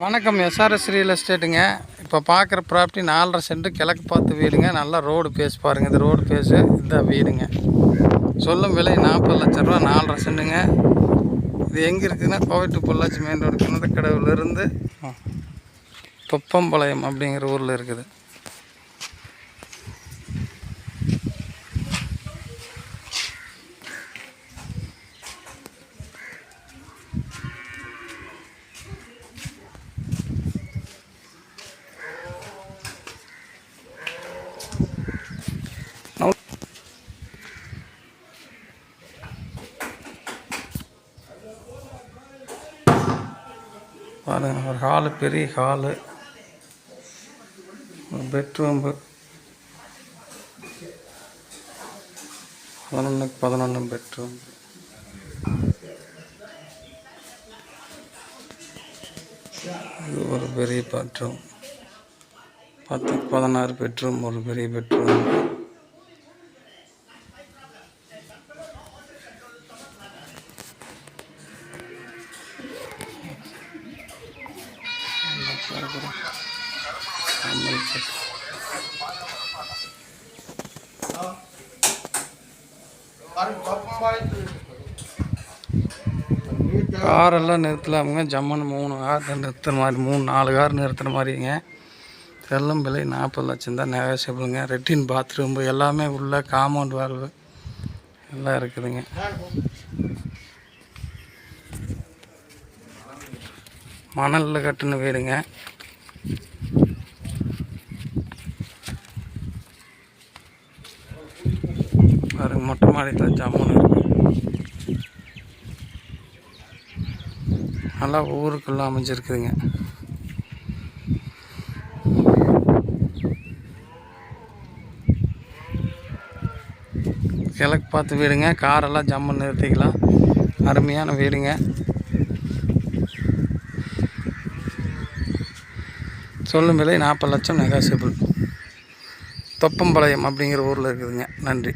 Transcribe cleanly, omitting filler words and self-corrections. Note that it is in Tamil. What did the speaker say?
வணக்கம். எஸ்ஆர்எஸ் ரியல் எஸ்டேட்டுங்க. இப்போ பார்க்குற ப்ராப்பர்ட்டி 4.5 சென்ட் கிழக்கு பார்த்து வீடுங்க. நல்லா ரோடு பேஸ் பாருங்கள். இது ரோடு பேஸு, இதுதான் வீடுங்க. சொல்லும் விலை 40 லட்சம் ரூபா. 4.5 சென்ட்டுங்க. இது எங்கே இருக்குதுன்னா Kovai to Pollachi main road கிணத்துக்கடவுலேருந்து தொப்பம்பாளையம் அப்படிங்கிற ஊரில் இருக்குது. பாருங்க, ஒரு ஹாலு, பெரிய ஹாலு, ஒரு பெட்ரூம்பு, 11 பெட்ரூம். இது ஒரு பெரிய பெட்ரூம். 16 பெட்ரூம், ஒரு பெரிய பெட்ரூம். காரெல்லாம் நிறுத்தலாமுங்க. ஜம்மன் 3 கார் நிறுத்துற மாதிரி, 3-4 கார் நிறுத்துகிற மாதிரிங்க. செல்லும் விலை 40 லட்சம் தான். நெகோசியபிளுங்க. ரெட்டின் பாத்ரூம்பு எல்லாமே உள்ள, காம்பவுண்ட் வால்வு எல்லாம் இருக்குதுங்க. மணலில் கட்டின வீடுங்க. பாருங்க, மொட்டை மாடியில் ஜம்முன்னு இருக்கு. நல்லா ஊருக்குள்ளே அமைஞ்சிருக்குதுங்க. கிழக்கு பார்த்து வீடுங்க. காரெல்லாம் ஜம்முன்னு நிறுத்திக்கலாம். அருமையான வீடுங்க. சொல்லும் விலை 40 லட்சம். நெகோசியபிள். தொப்பம்பாளையம் அப்படிங்கிற ஊரில் இருக்குதுங்க. நன்றி.